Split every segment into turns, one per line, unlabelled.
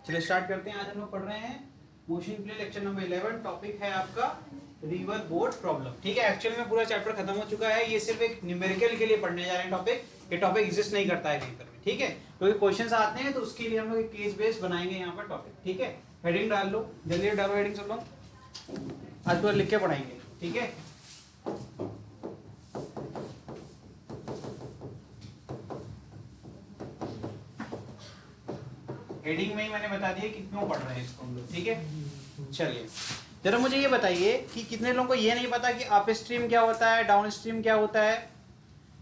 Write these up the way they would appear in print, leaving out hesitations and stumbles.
चलिए स्टार्ट करते हैं। आज हम लोग पढ़ रहे हैं motion play lecture number 11। Topic है आपका रिवर बोट प्रॉब्लम। ठीक है, एक्चुअल में पूरा चैप्टर खत्म हो चुका है। ये सिर्फ एक न्यूमेरिकल के लिए पढ़ने जा रहे हैं टॉपिक। ये टॉपिक एग्जिस्ट नहीं करता है कहीं पर भी। ठीक है, क्योंकि क्वेश्चंस आते हैं तो उसके लिए हम लोग केस बेस्ड बनाएंगे यहाँ पर टॉपिक। ठीक है, हेडिंग डाल लो, जल्दी डालो हेडिंग सब लोग। आज पूरा लिख के पढ़ाएंगे। ठीक है, हेडिंग में ही मैंने बता दिया कि क्यों पढ़ रहे हैं इसको हम लोग। ठीक है, चलिए जरा मुझे ये बताइए कि कितने लोगों को ये नहीं पता कि अप स्ट्रीम क्या होता है, डाउन स्ट्रीम क्या होता है।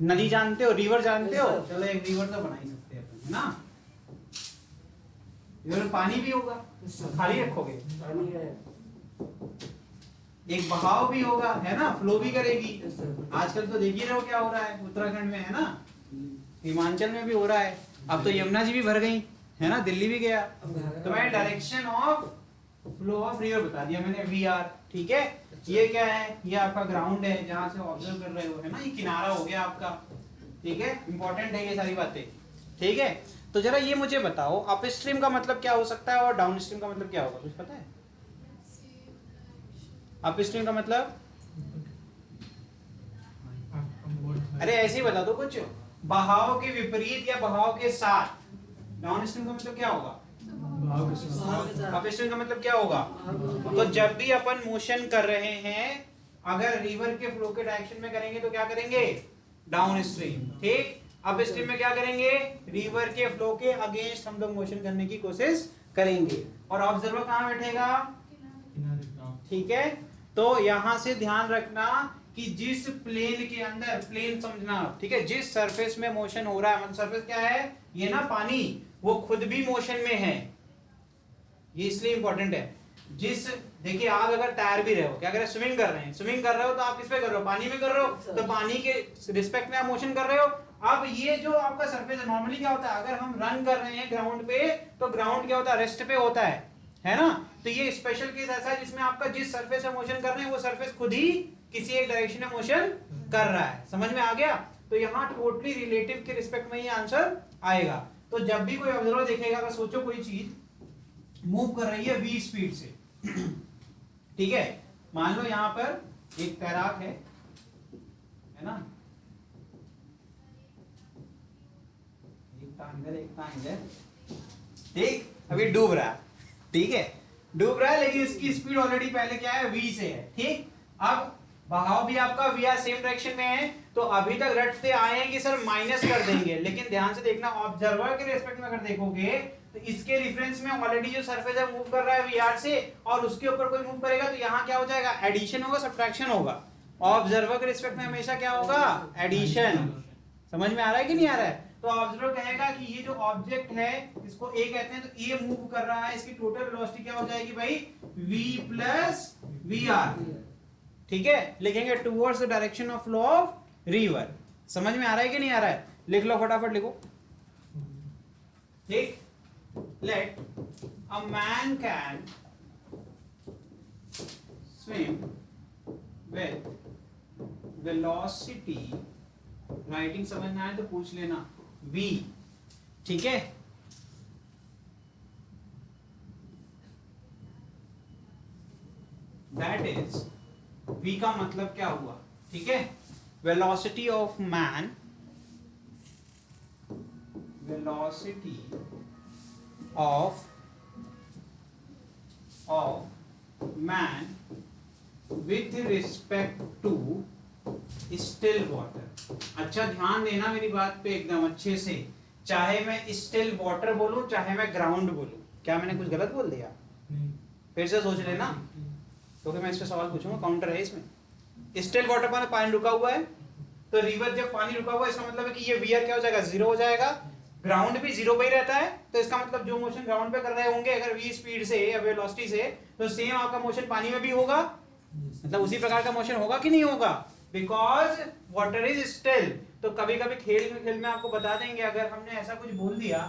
नदी जानते हो, रिवर जानते हो? चलो एक रिवर तो बना ही सकते हैं अपन, है ना। रिवर में पानी भी होगा, खाली रखोगे, एक बहाव भी होगा, है ना, फ्लो भी करेगी। आजकल तो देख ही रहे हो क्या हो रहा है उत्तराखंड में, है ना, हिमाचल में भी हो रहा है। अब तो यमुना जी भी भर गई, है ना, दिल्ली भी गया। तो मैंने direction of flow of river बता दिया मैंने, वी आर। ठीक है, ये क्या है? ये आपका ग्राउंड है जहां से ऑब्जर्व कर रहे हो, है ना, ये किनारा हो गया आपका। ठीक है, इंपॉर्टेंट है ये सारी बातें। ठीक है, तो जरा ये मुझे बताओ अप स्ट्रीम का मतलब क्या हो सकता है और डाउन स्ट्रीम का मतलब क्या होगा, कुछ पता है? अप स्ट्रीम का मतलब अरे ऐसे ही बता दो कुछ, बहाव के विपरीत या बहाव के साथ। डाउन स्ट्रीम का मतलब क्या होगा? अप स्ट्रीम का मतलब क्या होगा? तो जब भी अपन मोशन कर रहे हैं, अगर रिवर के फ्लो के डायरेक्शन में करेंगे तो क्या करेंगे? Down stream. ठीक, अप स्ट्रीम में क्या करेंगे? रिवर के फ्लो के अगेंस्ट हम लोग मोशन करने की कोशिश करेंगे। और ऑब्जर्वर कहां बैठेगा? ठीक है, तो यहां से ध्यान रखना कि जिस प्लेन के अंदर, प्लेन समझना, ठीक है, जिस सरफेस में मोशन हो रहा है, मतलब सरफेस क्या है? ये ना पानी, वो खुद भी मोशन में है। ये इसलिए इंपॉर्टेंट है। जिस, देखिए आप अगर तैर भी रहे हो, क्या कर रहे हो? स्विमिंग कर रहे हैं। स्विमिंग कर रहे हो तो आप किस पे कर रहे हो? पानी में कर रहे हो, तो पानी के रिस्पेक्ट में आप मोशन कर रहे हो। अब ये जो आपका सरफेस है, नॉर्मली क्या होता है, अगर हम रन कर रहे हैं ग्राउंड पे, तो ग्राउंड क्या होता है? रेस्ट पे होता है ना। तो ये स्पेशल केस ऐसा है जिसमें आपका जिस सरफेस पे मोशन कर रहे हैं वो सरफेस खुद ही किसी एक डायरेक्शन में मोशन कर रहा है। समझ में आ गया? तो यहाँ टोटली रिलेटिव के रिस्पेक्ट में ही आंसर आएगा। तो जब भी कोई ऑब्जर्वर देखेगा, अगर सोचो कोई चीज मूव कर रही है v स्पीड से, ठीक है, मान लो यहां पर एक तैराक है ना, एक टांग इधर, ठीक, अभी डूब रहा है। ठीक है, डूब रहा है, लेकिन इसकी स्पीड ऑलरेडी पहले क्या है? v से है। ठीक, अब बहाव भी आपका v आर सेम डायरेक्शन में है, तो अभी तक रटते आए हैं कि सर माइनस कर देंगे, लेकिन ध्यान से देखना, ऑब्जर्वर के रिस्पेक्ट में अगर देखोगे तो इसके रिफरेंस में ऑलरेडी जो सरफेस है मूव कर रहा है वी से, और उसके ऊपर कोई मूव करेगा तो यहाँ क्या हो जाएगा? एडिशन होगा, सब्ट्रैक्शन होगा। ऑब्जर्वर के रिस्पेक्ट में हमेशा क्या होगा? एडिशन। समझ में आ रहा है कि नहीं आ रहा है? तो ऑब्जर्वर कहेगा कि ये जो ऑब्जेक्ट है, इसको ए कहते हैं, तो ए मूव कर रहा है, इसकी टोटल वेलोसिटी क्या हो जाएगी भाई? v plus V R. ठीक है, लिखेंगे towards the direction of flow of river. समझ में आ रहा है कि नहीं आ रहा है? लिख लो, फटाफट लिखो। ठीक, let a man can swim with velocity, writing समझना है तो पूछ लेना, v। ठीक है, that is, v का मतलब क्या हुआ? ठीक है, velocity of man, velocity of man with respect to still water। अच्छा ध्यान देना मेरी बात पे एकदम अच्छे से, चाहे मैं स्टिल वाटर बोलूं चाहे मैं ग्राउंड बोलूं। क्या मैंने कुछ गलत बोल दिया? फिर से सोच लेना, क्योंकि मैं इस पे सवाल पूछूंगा, काउंटर है इसमें। स्टिल वाटर पर पानी रुका हुआ है, तो रिवर जब पानी रुका हुआ है इसका मतलब है कि ये वीआर क्या हो जाएगा? जीरो हो जाएगा। ग्राउंड भी जीरो पे ही रहता है, तो इसका मतलब जो मोशन ग्राउंड पे कर रहे होंगे अगर v स्पीड से या वेलोसिटी से, तो सेम आपका मोशन पानी में भी होगा। मतलब उसी प्रकार का मोशन होगा कि नहीं होगा? Because water is still. तो कभी कभी खेल में आपको बता देंगे, अगर हमने ऐसा कुछ बोल दिया,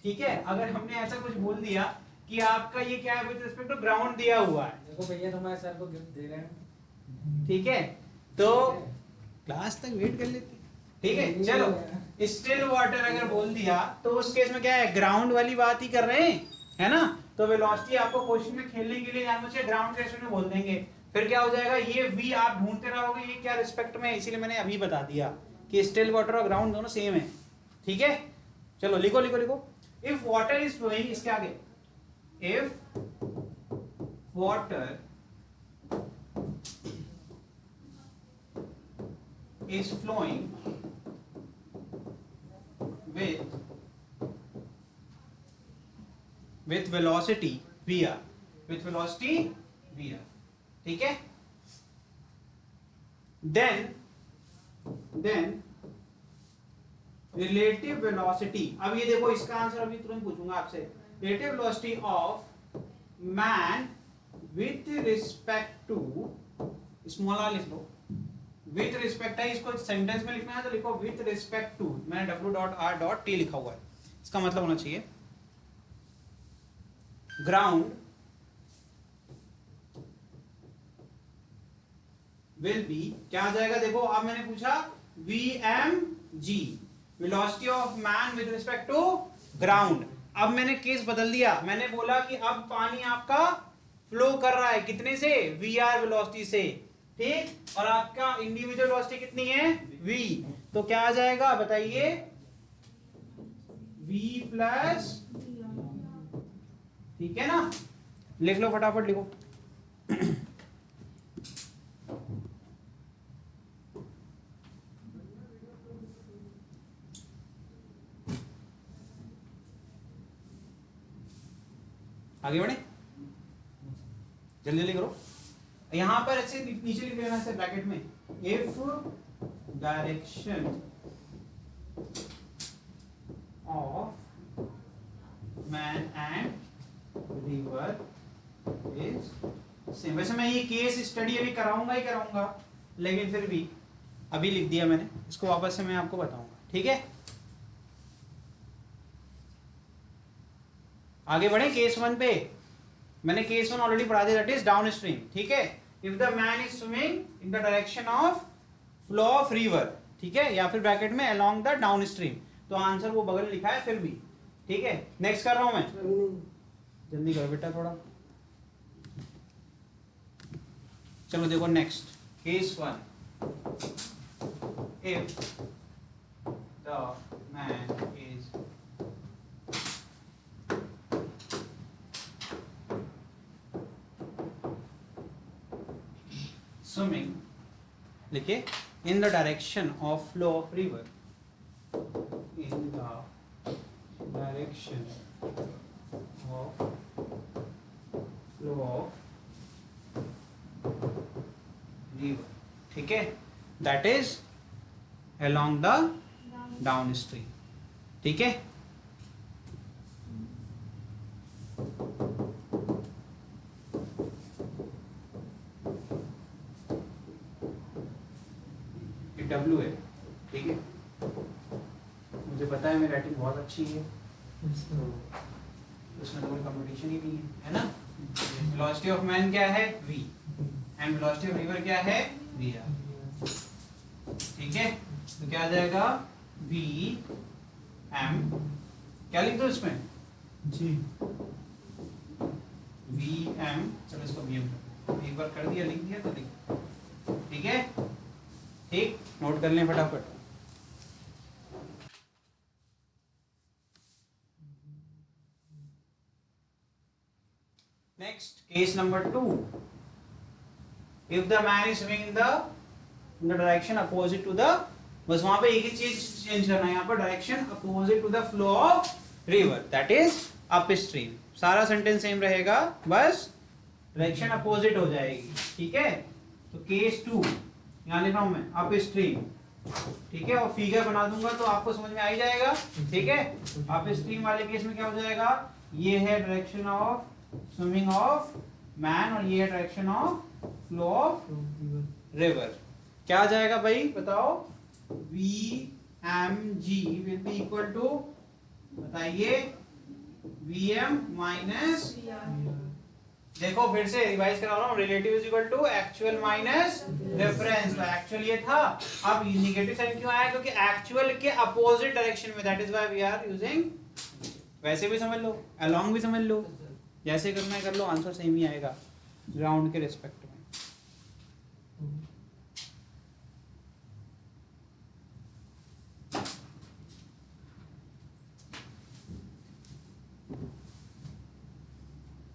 ठीक है, अगर हमने ऐसा कुछ बोल दिया कि आपका ये क्या है विद रिस्पेक्ट टू ग्राउंड दिया हुआ है,
देखो भैया तुम्हारे सर को गिफ्ट दे रहे हैं।
ठीक है, तो क्लास तक वेट कर लेते। ठीक है, चलो, स्टिल वाटर अगर बोल दिया तो उस केस में क्या है? ग्राउंड वाली बात ही कर रहे हैं, है ना। तो वेलोसिटी आपको क्वेश्चन में खेलने के लिए यहाँ पे ग्राउंड के में बोल देंगे, फिर क्या हो जाएगा, ये v आप ढूंढते रहोगे ये क्या रिस्पेक्ट में है, इसीलिए मैंने अभी बता दिया कि स्टिल वाटर और ग्राउंड दोनों सेम है, ठीक है। चलो लिखो लिखो लिखो, इफ वाटर इज फ्लोइंग, इसके आगे, if water is flowing with velocity vr, with velocity vr, ठीक है। then relative velocity, अब ये देखो इसका आंसर अभी तुरंत पूछूंगा आपसे, relative velocity of man with respect to, small r लिख लो, विथ रिस्पेक्ट है, इसको सेंटेंस में लिखना है तो लिखो विथ रिस्पेक्ट टू, मैंने w.r.t लिखा हुआ है, इसका मतलब होना चाहिए ग्राउंड विल बी, क्या आ जाएगा देखो, अब मैंने पूछा vmg, velocity of man with respect to ground. अब मैंने केस बदल दिया, मैंने बोला कि अब पानी आपका फ्लो कर रहा है कितने से, vr वेलोसिटी से, ठीक, और आपका इंडिविजुअल वेलोसिटी कितनी है, v, तो क्या आ जाएगा बताइए, v प्लस, ठीक है ना, लिख लो फटाफट लिखो। आगे बढ़े, जल्दी जल्दी करो, यहां पर ऐसे नीचे लिख लेना है ब्रैकेट में, if direction of man and river is same. वैसे मैं ये केस स्टडी अभी कराऊंगा ही कराऊंगा, लेकिन फिर भी अभी लिख दिया मैंने, इसको वापस से मैं आपको बताऊंगा, ठीक है। आगे बढ़े केस 1 पे, मैंने केस 1 ऑलरेडी पढ़ा दिया, दैट इज डाउन स्ट्रीम, ठीक है। If the man is swimming in the direction of flow of river, ठीक है, या फिर ब्रैकेट में अलोंग द डाउन स्ट्रीम, तो आंसर वो बगल लिखा है फिर भी, ठीक है। नेक्स्ट कर रहा हूं मैं, जल्दी करो बेटा थोड़ा, चलो देखो next case 1, if the man is swimming, लिखिए, in the direction of flow of river, in the direction of flow of river, ठीक है, that is along the downstream, ठीक है। W है, ठीक है, मुझे पता है मेरी राइटिंग बहुत अच्छी है, उसमें तो कोई कंपटीशन ही नहीं है ना। वेलोसिटी ऑफ मैन क्या है, v, and velocity of river क्या है, vr, ठीक है। तो क्या आ जाएगा, v m, क्या लिख दो इसमें जी, v m, चलो इसको v m एक बार कर दिया, लिख दिया तो लिख, ठीक है, ठीक, नोट कर लें फटाफट। Next case number 2, if the man is swimming in the direction opposite to the, बस वहां पे एक ही चीज चेंज करना है, यहाँ पर direction opposite to the flow of river, that is upstream, सारा सेंटेंस सेम रहेगा, बस डायरेक्शन अपोजिट हो जाएगी, ठीक है। तो केस 2 यहाँ लिख रहा हूं मैं, अप स्ट्रीम, ठीक है, और फिगर बना दूंगा तो आपको समझ में आ ही जाएगा, ठीक है। अप स्ट्रीम वाले केस में क्या हो जाएगा, ये है direction of swimming of man और ये है direction of flow of river, क्या आ जाएगा भाई बताओ, Vmg will be equal to, बताइए, Vm माइनस, देखो फिर से रिवाइज करा रहा हूं, relative is equal to actual minus reference, तो एक्चुअल ये था, अब नेगेटिव साइन क्यों आया, क्योंकि एक्चुअल के अपोजिट डायरेक्शन में, that is why we are using वैसे भी समझ लो, अलोंग भी समझ लो, जैसे करना है कर लो, आंसर सेम ही आएगा ग्राउंड के रिस्पेक्ट में।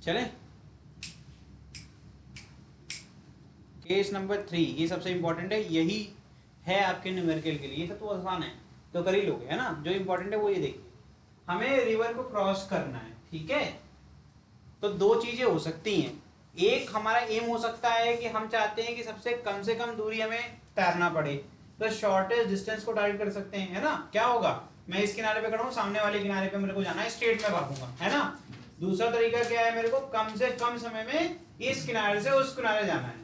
चले केस नंबर 3, ये सबसे इंपॉर्टेंट है, यही है आपके न्यूमेरिकल के लिए, ये सब तो आसान है तो कर ही लोगे, है ना। जो इंपॉर्टेंट है वो ये देखिए, हमें रिवर को क्रॉस करना है, ठीक है। तो दो चीजें हो सकती हैं, एक हमारा एम हो सकता है कि हम चाहते हैं कि सबसे कम से कम दूरी हमें तैरना पड़े, तो शॉर्टेस्ट डिस्टेंस को टारगेट कर सकते हैं, है ना। क्या होगा, मैं इस किनारे पे खड़ा हूं, सामने वाले किनारे पे मेरे को जाना है, स्ट्रेट में भागूंगा, है ना। दूसरा तरीका क्या है, मेरे को कम से कम समय में इस किनारे से उस किनारे जाना है।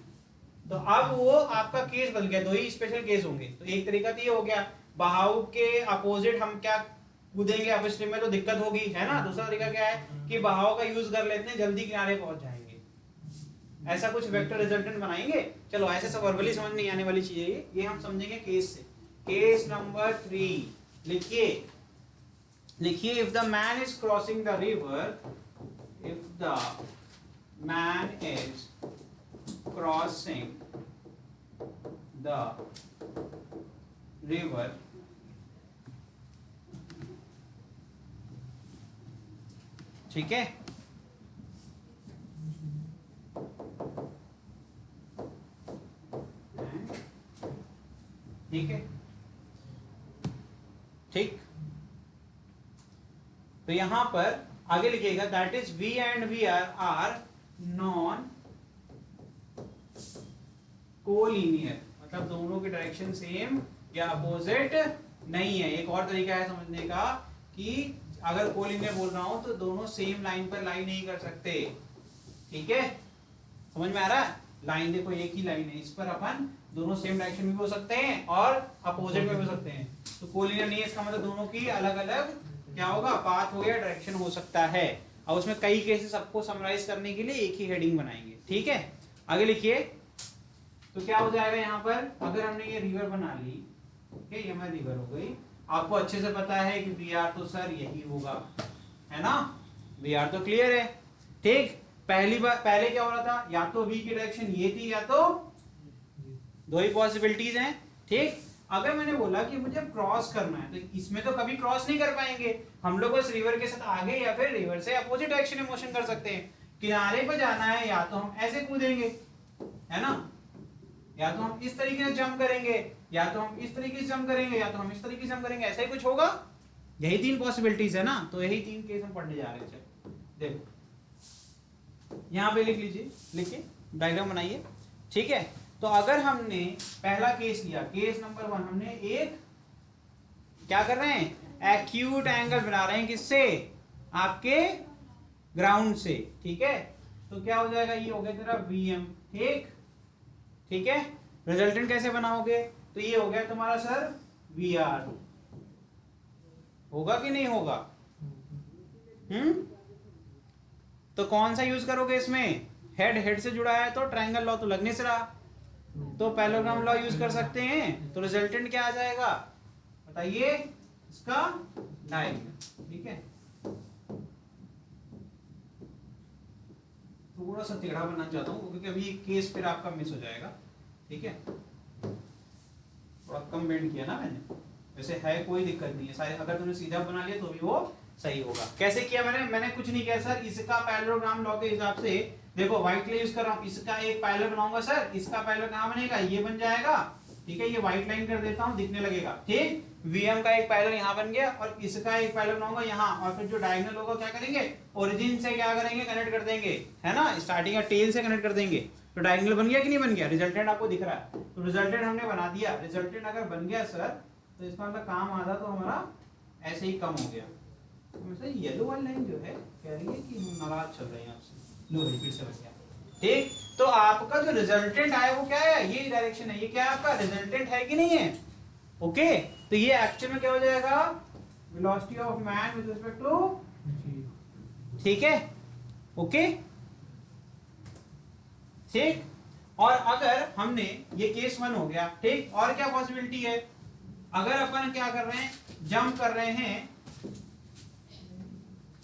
तो अब वो आपका केस बन गया, दो ही स्पेशल केस होंगे। तो एक तरीका तो ये हो गया, बहाव के अपोजिट हम क्या कूदेंगे अपस्ट्रीम में तो दिक्कत होगी, है ना। दूसरा तरीका क्या है कि बहाव का यूज कर लेते हैं, जल्दी किनारे पहुंच जाएंगे, ऐसा कुछ वेक्टर रिजल्टेंट बनाएंगे। चलो ऐसे सब वर्बली समझ नहीं आने वाली चीज है ये हम समझेंगे केस से। केस नंबर 3 लिखिए, लिखिए, if the man is crossing the river, if the man is crossing the river, ठीक है, ठीक है, ठीक। तो यहां पर आगे लिखिएगा, that is V and V R non collinear, मतलब दोनों की डायरेक्शन सेम या अपोजिट नहीं है। एक और तरीका है समझने का कि अगर कोलिनियर बोल रहा हूं तो दोनों सेम लाइन पर लाई नहीं कर सकते, ठीक है, समझ में आ रहा है। लाइन देखो एक ही लाइन है, इस पर अपन दोनों सेम डायरेक्शन में भी हो सकते हैं और अपोजिट में भी हो सकते हैं। तो कोलिनियर नहीं है, इसका मतलब दोनों की अलग अलग क्या होगा, पाथ हो गया, डायरेक्शन हो सकता है। और उसमें कई केसेस सबको समराइज करने के लिए एक ही हेडिंग बनाएंगे, ठीक है। आगे लिखिए, तो क्या हो जाएगा यहाँ पर, अगर हमने ये रिवर बना ली, ठीक है, ये हमारी रिवर हो गई। आपको अच्छे से पता है कि वी आर तो सर यही होगा, है ना, वी आर तो क्लियर है, ठीक। पहली बार पहले क्या हो रहा था, या तो वी की डायरेक्शन ये थी या तो दो ही पॉसिबिलिटीज हैं, ठीक। अगर मैंने बोला कि मुझे क्रॉस करना है तो इसमें तो कभी क्रॉस नहीं कर पाएंगे हम लोग, बस रिवर के साथ आगे या फिर रिवर से अपोजिट डायरेक्शन में मोशन कर सकते हैं। किनारे पर जाना है या तो हम ऐसे कूदेंगे, है ना, या तो हम इस तरीके से जंप करेंगे, या तो हम इस तरीके से जंप करेंगे, या तो हम इस तरीके से जंप करेंगे, ऐसा ही कुछ होगा। यही तीन पॉसिबिलिटीज है ना, तो यही तीन केस हम पढ़ने जा रहे हैं। देखो यहां पे लिख लीजिए, लिखिए, डायग्राम बनाइए, ठीक है। तो अगर हमने पहला केस लिया, केस नंबर 1, हमने एक क्या कर रहे हैं, एक्यूट एंगल बना रहे हैं, किससे, आपके ग्राउंड से, ठीक है। तो क्या हो जाएगा, ये हो गया तेरा वीएम, ठीक, ठीक है। रिजल्टेंट कैसे बनाओगे, तो ये हो गया तुम्हारा सर वी आर, होगा कि नहीं होगा, तो कौन सा यूज करोगे इसमें, हेड हेड से जुड़ा है तो ट्रायंगल लॉ तो लगने से रहा, तो पैरेललोग्राम लॉ यूज कर सकते हैं। तो रिजल्टेंट क्या आ जाएगा बताइए, इसका डायगोनल, ठीक है। थोड़ा सा टेढ़ा बनना चाहता हूँ क्योंकि अभी केस फिर आपका मिस हो जाएगा, ठीक है। थोड़ा कम बेंड किया ना मैंने, वैसे है कोई दिक्कत नहीं है, सारे अगर तुमने सीधा बना लिया तो भी वो सही होगा। कैसे किया मैंने कुछ नहीं किया सर, इसका पैरेललोग्राम लॉ के हिसाब से देखो, व्हाइट ले यूज कर रहा हूं, इसका एक पैरेलल बनाऊंगा सर, इसका पैरेलल कहां बनेगा, ये बन जाएगा, ठीक है। ये व्हाइट लाइन कर देता हूं, दिखने लगेगा, ठीक। वीएम का एक पैरेलल यहां बन गया और इसका एक पैरेलल बनाऊंगा यहां, और फिर जो डायगोनल होगा क्या करेंगे, ओरिजिन से क्या करेंगे, कनेक्ट कर देंगे, है ना, स्टार्टिंग या टेल से कनेक्ट कर देंगे। तो डायगोनल बन गया कि नहीं बन गया, रिजल्टेंट आपको दिख रहा है। तो रिजल्टेंट हमने बना दिया, रिजल्टेंट अगर बन गया सर तो इसका मतलब काम आधा तो हमारा ऐसे ही कम हो गया। तो येलो वाली लाइन जो है कह रही है कि हम नाराज चल रहे हैं आपसे, लो भाई फिर से बन गया, ठीक। तो आपका जो रिजल्टेंट आया वो क्या है, ये डायरेक्शन है, ये क्या आपका रिजल्टेंट है कि नहीं है, ओके। तो ये एक्चुअल में क्या हो जाएगा, velocity of man with respect to, ठीक है, ओके, ठीक। और अगर हमने ये केस 1 हो गया, ठीक। और क्या पॉसिबिलिटी है, अगर अपन क्या कर रहे हैं, जंप कर रहे हैं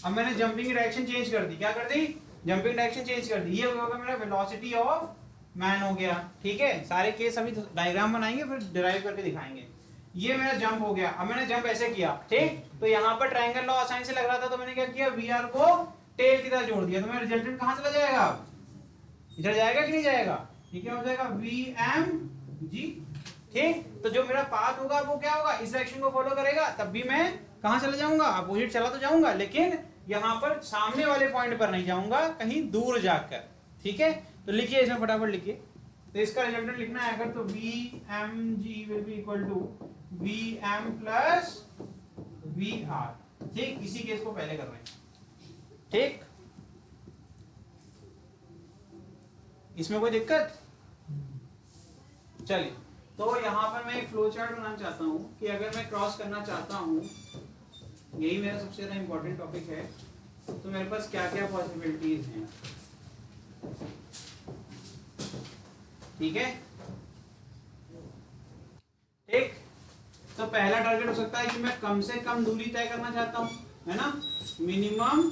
अब मैंने जंपिंग डायरेक्शन चेंज कर दी, क्या कर दी, जंपिंग डायरेक्शन चेंज कर दी, ये होगा मेरा वेलोसिटी ऑफ मैन हो गया। ठीक है, सारे केस अभी डायग्राम बनाएंगे फिर डिराइव करके दिखाएंगे। ये मेरा जंप हो गया, अब मैंने जंप ऐसे किया, ठीक, तो यहाँ पर ट्रायंगल लॉ आसानी से लग रहा था, तो मैंने क्या किया, वी आर को टेल की तरह जोड़ दिया, तो मेरा रिजल्टेंट कहाँ चला जाएगा, इधर जाएगा कि नहीं जाएगा, ये क्या हो जाएगा, वी एम जी। ठीक, तो जो मेरा पाथ होगा वो क्या होगा, इस डायरेक्शन को फॉलो करेगा, तब भी मैं कहां चला जाऊंगा, अपोजिट चला तो जाऊंगा, लेकिन यहां पर सामने वाले पॉइंट पर नहीं जाऊंगा, कहीं दूर जाकर। ठीक है, तो लिखिए इसमें फटाफट लिखिए, तो इसका रिजल्टेंट लिखना है अगर, तो V M G will be equal to V M plus V R. ठीक, इसी केस को पहले कर रहे हैं। ठीक, इसमें कोई दिक्कत, चलिए, तो यहां पर मैं एक फ्लो चार्ट बनाना चाहता हूं कि अगर मैं क्रॉस करना चाहता हूं, यही मेरा सबसे ज्यादा इंपॉर्टेंट टॉपिक है, तो मेरे पास क्या क्या पॉसिबिलिटीज हैं। ठीक है, ठीक, तो पहला टारगेट हो सकता है कि मैं कम से कम दूरी तय करना चाहता हूं, है ना, मिनिमम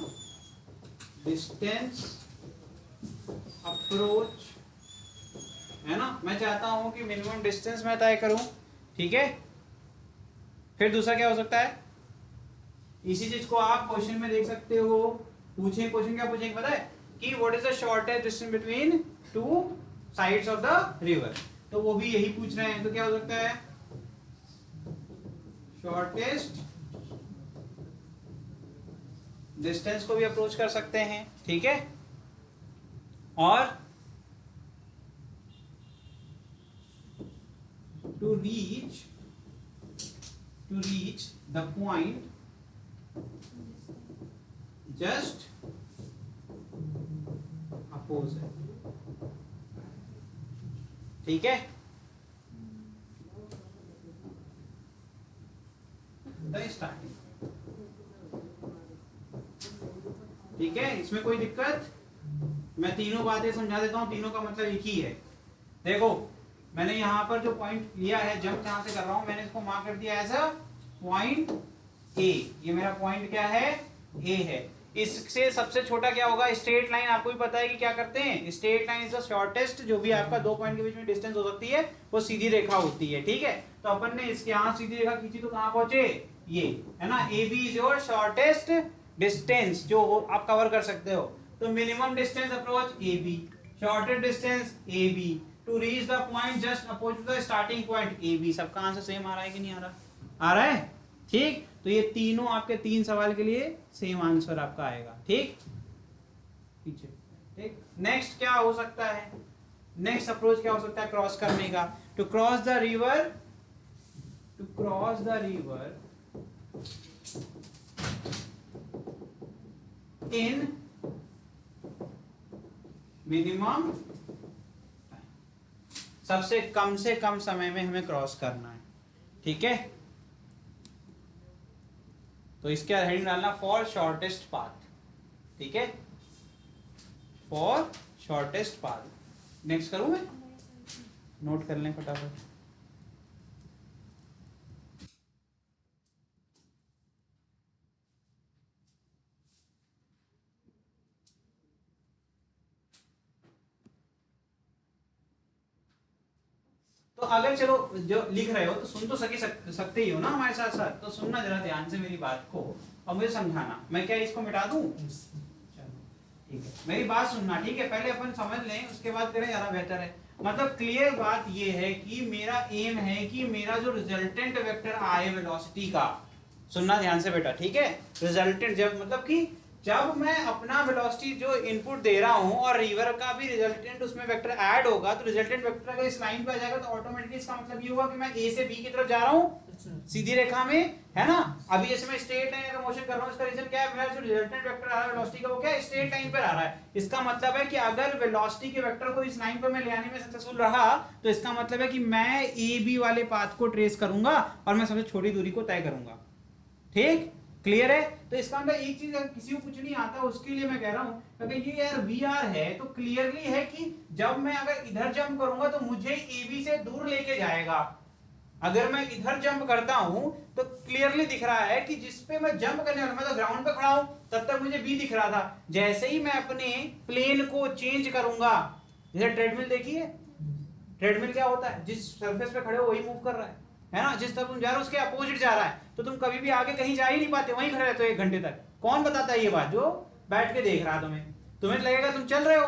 डिस्टेंस अप्रोच, है ना, मैं चाहता हूं कि मिनिमम डिस्टेंस मैं तय करूं। ठीक है, फिर दूसरा क्या हो सकता है, इसी चीज को आप क्वेश्चन में देख सकते हो, पूछे क्वेश्चन क्या पूछेंगे पता है, कि what is the shortest distance between two sides of the river, तो वो भी यही पूछ रहे हैं, तो क्या हो सकता है, शॉर्टेस्ट डिस्टेंस को भी अप्रोच कर सकते हैं। ठीक है, और to reach the point just opposite। ठीक है, द स्टार्टिंग। ठीक है, इसमें कोई दिक्कत, मैं तीनों बातें समझा देता हूं, तीनों का मतलब एक ही है। देखो, मैंने यहां पर जो पॉइंट लिया है, जंप जहां से कर रहा हूं, मैंने इसको मार्क कर दिया एज अ पॉइंट ए, ये मेरा पॉइंट क्या है, ए है। इससे सबसे छोटा क्या होगा, स्ट्रेट लाइन, आपको भी पता है कि क्या करते हैं, straight line is the shortest, जो भी आपका दो पॉइंट के बीच में डिस्टेंस हो सकती है वो सीधी रेखा होती है। ठीक है, तो अपन ने इसके यहां सीधी रेखा खींची तो कहां पहुंचे, ये है ना, A B is your shortest distance जो आप कवर कर सकते हो। तो minimum distance approach A B, shortest distance A B, to reach the point just oppose to the starting point A B. सबका आंसर सेम आ रहा है कि नहीं आ रहा, आ रहा है। ठीक, तो ये तीनों आपके तीन सवाल के लिए सेम आंसर आपका आएगा। ठीक, पीछे। ठीक, नेक्स्ट क्या हो सकता है, नेक्स्ट अप्रोच क्या हो सकता है क्रॉस करने का, to cross the river, to cross the river in minimum, सबसे कम से कम समय में हमें क्रॉस करना है। ठीक है, तो इसके हेडिंग डालना फॉर शॉर्टेस्ट पाथ। ठीक है, फॉर शॉर्टेस्ट पाथ। नेक्स्ट करूं मैं, नोट कर लें फटाफट। तो अगर चलो जो लिख रहे हो तो सुन तो सकते ही हो ना हमारे साथ साथ, तो सुनना जरा ध्यान से मेरी बात को और मुझे समझाना। मैं क्या इसको मिटा दूं, ठीक है, मेरी बात सुनना। ठीक है, पहले अपन समझ लें उसके बाद करें, ज्यादा बेहतर है। मतलब क्लियर बात ये है कि मेरा एम है कि मेरा जो रिजल्टेंट वेक्टर आए वेलोसिटी का, सुनना ध्यान से बेटा। ठीक है, रिजल्टेंट जब मतलब कि जब मैं अपना वेलोसिटी जो इनपुट दे रहा हूं और रिवर का भी रिजल्टेंट उसमें वेक्टर ऐड होगा, तो रिजल्टेंट वेक्टर अगर इस लाइन पे आ जाएगा तो ऑटोमेटिकली इसका मतलब ये होगा कि मैं ए से बी की तरफ जा रहा हूं सीधी रेखा में, है ना। अभी जैसे मैं स्ट्रेट लाइन का मोशन कर रहा हूं, इसका रीजन क्या है, मेरा जो रिजल्टेंट वेक्टर आ रहा है वेलोसिटी का वो क्या है, स्ट्रेट लाइन पर आ रहा है। इसका मतलब है कि अगर वेलोसिटी के वेक्टर को इस लाइन पर मैं ले आने में सक्सेसफुल रहा, तो इसका मतलब है कि मैं ए बी वाले पाथ को ट्रेस करूंगा और मैं सबसे छोटी दूरी को तय करूंगा। ठीक, क्लियर है। तो इसका मतलब एक चीज अगर किसी को कुछ नहीं आता उसके लिए मैं कह रहा हूं, अगर ये यार वी आर है तो क्लियरली है कि जब मैं अगर इधर जंप करूंगा तो मुझे ए बी से दूर लेके जाएगा। अगर मैं इधर जंप करता हूं तो क्लियरली दिख रहा है कि जिस पे मैं जंप करने वाला, मैं तो ग्राउंड पे खड़ा हूं, तब तक मुझे बी दिख रहा था। जैसे ही मैं अपने प्लेन को चेंज करूंगा, जैसे ट्रेडमिल देखिए, ट्रेडमिल क्या होता है, जिस सरफेस पे खड़े हो वही मूव कर रहा है ना, जिस तरफ तुम जा रहे हो उसके अपोजिट जा रहा है, तो तुम कभी भी आगे कहीं जा ही नहीं पाते, वहीं खड़े रहते हो 1 घंटे तक। कौन बताता है ये बात? जो बैठ के देख रहा है तुम्हें लगेगा तुम चल रहे हो,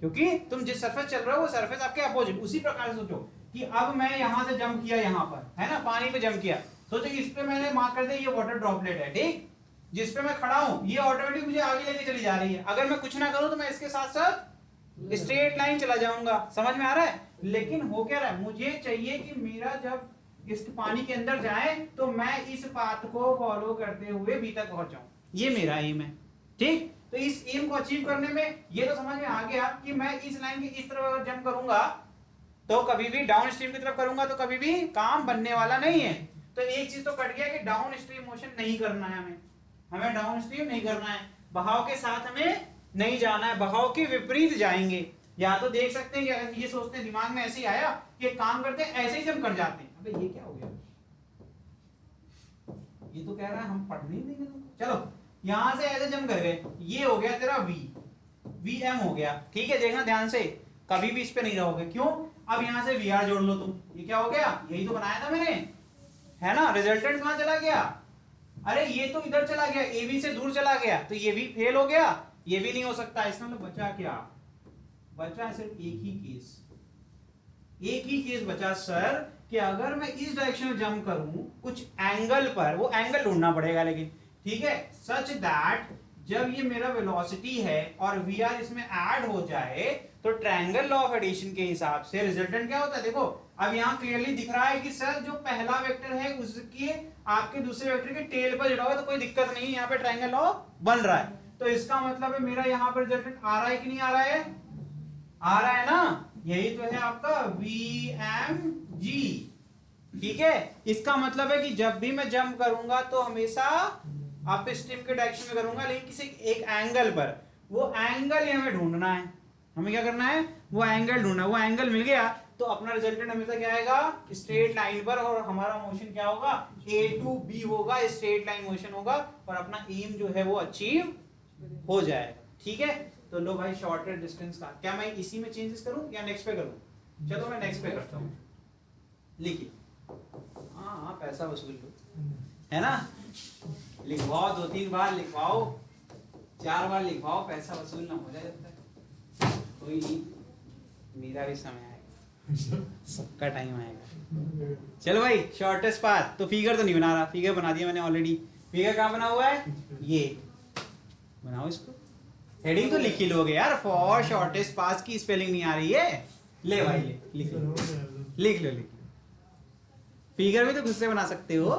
क्योंकि तुम जिस सरफेस चल रहे हो वो सरफेस आपके अपोजिट। उसी प्रकार से सोचो कि अब मैं यहां से जंप किया, यहां पर है ना, पानी पे जंप किया, सोचो इस पे मैंने मार्क कर दिया ये वाटर ड्रॉपलेट है, ठीक, जिस पे मैं खड़ा हूं ये ऑटोमेटिक मुझे आगे लेके चली जा रही है। अगर मैं कुछ ना करूं तो मैं इसके साथ साथ स्ट्रेट लाइन चला जाऊंगा, समझ में आ रहा है? लेकिन हो क्या रहा है, मुझे चाहिए कि मेरा जब इस पानी के अंदर जाए तो मैं इस पाथ को फॉलो करते हुए बी तक पहुंच जाऊं, ये मेरा एम है, ठीक। तो इस एम को अचीव करने में ये तो समझ में आ गया कि मैं इस लाइन के इस तरफ जंप करूंगा तो कभी भी डाउन स्ट्रीम की तरफ करूंगा तो कभी भी काम बनने वाला नहीं है। तो एक चीज तो कट गया कि डाउन स्ट्रीम मोशन नहीं करना है, हमें डाउन स्ट्रीम नहीं करना है, बहाव के साथ हमें नहीं जाना है, बहाव के विपरीत जाएंगे। या तो देख सकते हैं कि ये सोचते हैं, दिमाग में ऐसे ही आया कि काम करते हैं, ऐसे ही जंप कर जाते हैं। अबे ये क्या हो गया, ये तो कह रहा है हम पढ़ने ही देंगे तुमको। चलो यहां से ऐसे जंप कर गए, ये हो गया तेरा वी एम हो गया, ठीक है। देखना ध्यान से, कभी भी इस पे नहीं रहोगे, क्यों? अब यहां से वी आर जोड़ लो तुम, ये क्या हो गया, यही तो बनाया था मैंने, है ना। रिजल्टेंट कहां चला गया, अरे ये तो इधर चला गया, ए बी से दूर चला गया, तो ये भी फेल हो गया, ये भी नहीं हो सकता। इसका मतलब बचा क्या, बचा सिर्फ एक ही केस बचा सर, कि अगर मैं इस डायरेक्शन में जंप करूं कुछ एंगल पर, वो एंगल ढूंढना पड़ेगा लेकिन, ठीक है, सच दैट जब ये मेरा वेलोसिटी है और वी आर इसमें ऐड हो जाए तो ट्रायंगल लॉ ऑफ एडिशन के हिसाब से रिजल्टेंट क्या होता है। देखो अब यहाँ क्लियरली दिख रहा है कि सर जो पहला वेक्टर है उसके आपके दूसरे वेक्टर के टेल पर जुड़ा हुआ है, तो कोई दिक्कत नहीं, यहाँ पे ट्रायंगल लॉ बन रहा है। तो इसका मतलब है मेरा यहाँ पर रिजल्टेंट आ रहा है कि नहीं आ रहा है, आ रहा है ना, यही तो है आपका VMG, ठीक है। इसका मतलब है कि जब भी मैं जंप करूंगा तो हमेशा अप स्ट्रीम के डायरेक्शन में करूंगा, लेकिन किसी एक एंगल पर, वो एंगल ही हमें ढूंढना है। हमें क्या करना है, वो एंगल ढूंढना है। वो एंगल मिल गया तो अपना रिजल्टेंट हमेशा क्या आएगा, स्ट्रेट लाइन पर, और हमारा मोशन क्या होगा, A to B होगा, स्ट्रेट लाइन मोशन होगा, और अपना एम जो है वो अचीव हो जाएगा, ठीक है। तो लो भाई शॉर्टर डिस्टेंस का क्या मैं इसी में चेंजेस करूं या नेक्स्ट पे करूं? चलो मैं नेक्स्ट पे करता हूं, लिखिए, हाँ पैसा वसूल लो, है ना, लिखवाओ 2-3 बार लिखवाओ, 4 बार लिखवाओ, पैसा वसूल ना हो जाए जब तक। कोई नहीं, मेरा भी समय आएगा, सबका टाइम आएगा। चलो भाई शॉर्टेस्ट पाथ, तो फिगर तो नहीं बना रहा, फिगर बना दिया मैंने ऑलरेडी। फिगर कहाँ बना हुआ है, ये बनाओ, इसको हेडिंग तो लिख ही लोगे यार, फॉर शॉर्टेस्ट पाथ की स्पेलिंग नहीं आ रही है, ले भाई ले, लिख लो। फिगर भी तो खुद से बना सकते हो।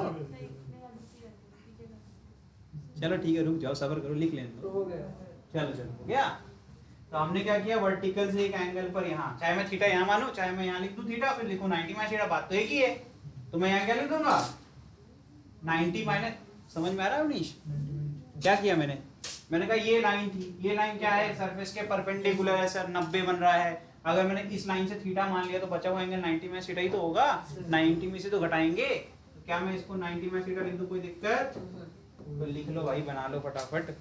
चलो ठीक है, रुक जाओ, सब्र करो, लिख लेने दो। चलो हो गया। तो हमने क्या किया, वर्टिकल से एक एंगल पर, यहाँ चाहे मैं थीटा यहाँ मानूं, चाहे मैं यहाँ लिख दूं थीटा, फिर लिखूं 90 माइनस थीटा, बात तो एक ही है। तो मैं यहाँ क्या लिख दूंगा, 90 माइनस, समझ में आ रहा है मनीष? क्या किया मैंने कहा ये लाइन थी, ये लाइन क्या है, सरफेस के परपेंडिकुलर है सर, 90 बन रहा है। अगर मैंने इस लाइन से थीटा मान लिया तो बचा हुआ एंगल 90 माइनस थीटा ही तो होगा, 90 में से तो घटाएंगे, तो क्या मैं इसको 90 माइनस थीटा लिख दूं, कोई दिक्कत? तो लिख लो भाई, बना लो फटाफट।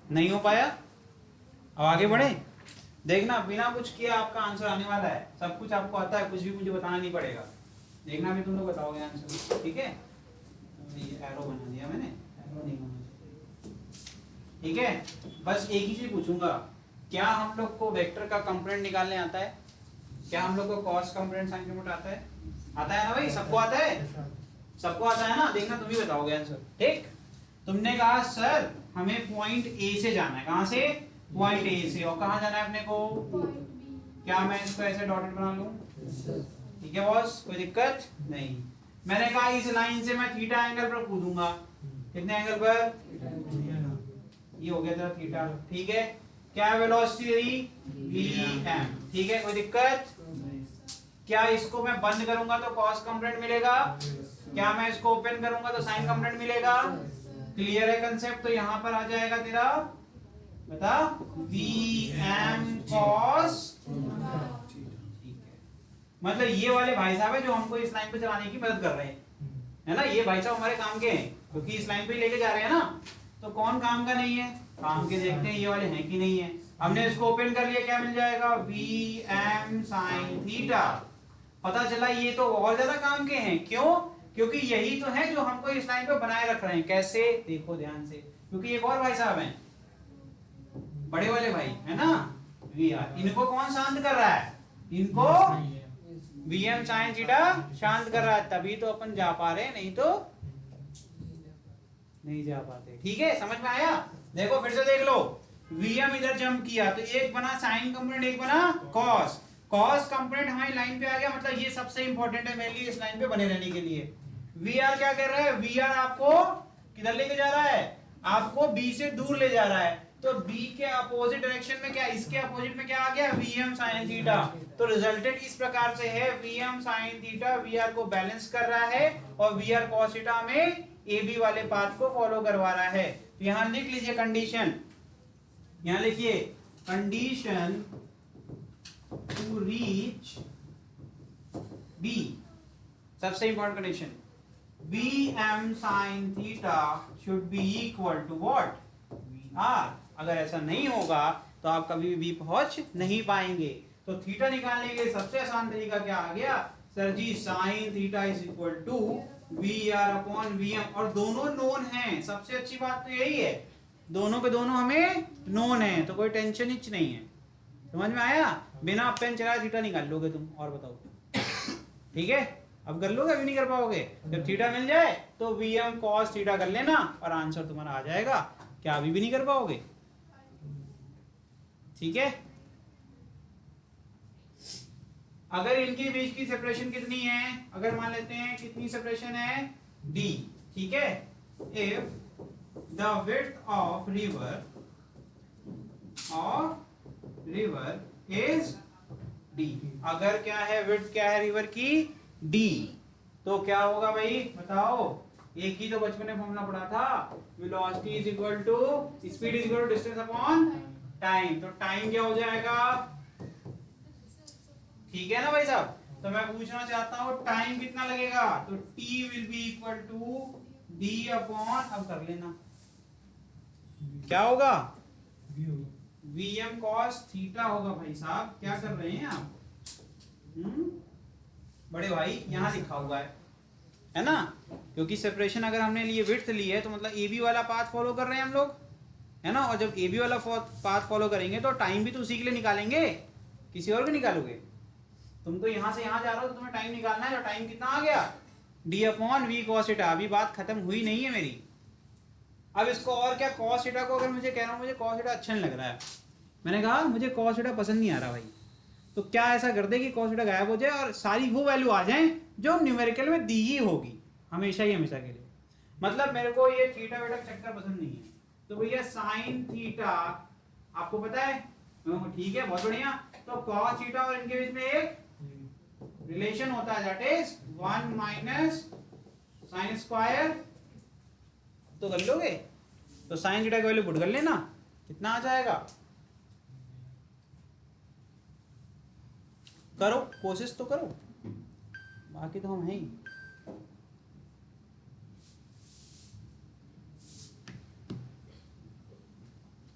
नहीं हो पाया, अब आगे बढ़े। देखना बिना कुछ किए आपका आंसर आने वाला है, सब कुछ आपको आता है, कुछ भी मुझे बताना नहीं पड़ेगा। देखना भी तुम लोग बताओगे आंसर, ठीक है। ये एरो बना दिया मैंने, एरो नहीं होना चाहिए, ठीक है। बस एक ही चीज पूछूंगा, क्या हम लोग को वेक्टर का कंपोनेंट निकालने आता है? क्या हम लोग को कॉस कंपोनेंट साइन कंपोनेंट आता है? आता है ना भाई, सबको आता है, सबको आता है ना। देखना तुम ही बताओगे आंसर, ठीक। तुमने कहा सर हमें पॉइंट ए से जाना है। कहां से? पॉइंट ए से। और कहां जाना है अपने को? क्या मैं इसको ऐसे डॉटेड बना लूं? ठीक है बॉस, कोई दिक्कत नहीं। मैंने कहा इस लाइन से मैं थीटा एंगल पर कूदूंगा। कितने एंगल पर? ये हो गया तेरा थीटा। ठीक है, क्या वेलोसिटी रही? vm। ठीक है, कोई दिक्कत? क्या इसको मैं बंद करूंगा तो कॉस कंपोनेंट मिलेगा? क्या मैं इसको ओपन करूंगा तो साइन कंपोनेंट मिलेगा? क्लियर है कंसेप्ट? तो यहां पर आ जाएगा तेरा, बता, vm cos। ठीक है, मतलब ये वाले भाई साहब है जो हमको इस लाइन पे चलाने की मदद कर रहे हैं, है ना। ये भाई साहब हमारे काम के हैं क्योंकि इस लाइन पे लेके जा रहे हैं ना। तो कौन काम का नहीं है? काम के। देखते हैं ये वाले हैं कि नहीं है। हमने इसको ओपन कर लिया, क्या मिल जाएगा? vm sin theta. पता चला ये तो और ज्यादा काम के हैं। क्यों? क्योंकि यही तो है जो हमको इस लाइन पे बनाए रख रहे हैं। कैसे? देखो ध्यान से, क्योंकि एक और भाई साहब हैं, बड़े वाले भाई, है ना, vr। इनको कौन शांत कर रहा है? इनको vm sin थीटा शांत कर रहा है, तभी तो अपन जा पा रहे हैं, नहीं तो नहीं जा पाते। ठीक है, समझ में आया? देखो फिर से देख लो, vm इधर जंप किया तो एक बना साइन कंपोनेंट, एक बना कॉस। कॉस कंपोनेंट हमारी लाइन पे आ गया, मतलब ये सबसे इंपॉर्टेंट है मेरे लिए इस लाइन पे बने रहने के लिए। vr क्या कर रहा है? vr आपको किधर लेके जा रहा है? आपको b से दूर ले जा रहा है। तो b के अपोजिट डायरेक्शन में क्या, इसके अपोजिट में क्या आ गया? vm sin theta. तो रिजल्टेंट इस प्रकार से है, vm sin थीटा vr को बैलेंस कर रहा है और vr cos थीटा में ab वाले पाथ को फॉलो करवा रहा है। तो यहां लिख लीजिए कंडीशन, यहां लिखिए कंडीशन टू रीच b, सबसे important condition, vm sin theta should be equal to what? vr। अगर ऐसा नहीं होगा तो आप कभी भी पहुंच नहीं पाएंगे। तो थीटा निकालने के लिए सबसे आसान तरीका क्या आ गया? Sir ji sin theta is equal to vr upon vm। और दोनों नोन हैं, सबसे अच्छी बात तो यही है, दोनों के दोनों हमें नोन है, तो कोई टेंशन ही नहीं है। समझ में आया? बिना पेन चलाए थीटा निकाल लोगे तुम, और बताओ। ठीक है, अब कर लोगे? अभी नहीं कर पाओगे। जब थीटा मिल जाए तो vm cos थीटा कर लेना और आंसर तुम्हारा आ जाएगा। क्या अभी भी नहीं कर पाओगे? ठीक है, अगर इनके बीच की सेपरेशन कितनी है? अगर मान लेते हैं कितनी सेपरेशन है? d। ठीक है, if the width of river is d। अगर क्या है? विड्थ क्या है रिवर की? d। तो क्या होगा भाई बताओ? एक ही तो बचपन में फॉर्मूला पढ़ा था, velocity is equal to speed is equal to distance upon time. तो टाइम क्या हो जाएगा? ठीक है ना भाई साहब? तो मैं पूछना चाहता हूं टाइम कितना लगेगा? तो t will be equal to d upon, अब कर लेना, क्या होगा? vm cos थीटा होगा। भाई साहब क्या कर रहे हैं आप? बड़े भाई यहाँ लिखा हुआ है ना, क्योंकि सेपरेशन अगर हमने लिए विड्थ ली है तो मतलब AB वाला पाथ फॉलो कर रहे हैं हम लोग, है ना। और जब AB वाला पाथ फॉलो करेंगे तो टाइम भी तो उसी के लिए निकालेंगे, किसी और भी निकालोगे? तुम तो यहाँ से यहाँ जा रहे हो तो तुम्हें टाइम निकालना है। तो टाइम कितना आ गया? d upon v cos theta. अभी बात खत्म हुई नहीं है मेरी। अब इसको और क्या, cos थीटा को अगर मुझे कह रहा हूँ मुझे cos थीटा अच्छा नहीं लग रहा है, मैंने कहा मुझे cos थीटा पसंद नहीं आ रहा भाई, तो क्या ऐसा कर दे कि cos थीटा गायब हो जाए और सारी वो वैल्यू आ जाए जो न्यूमेरिकल में दी ही होगी हमेशा ही हमेशा के लिए। मतलब मेरे को ये थीटा वेटा चक्कर पसंद नहीं है। तो भैया साइन थीटा आपको पता है, ठीक है, बहुत बढ़िया। तो cos थीटा और इनके बीच में एक रिलेशन होता है, that is 1 minus sine square. तो कर लोगे? तो साइन थीटा की वैल्यू पुट कर लेना, कितना आ जाएगा? करो, कोशिश तो करो, बाकी तो हम हैं ही।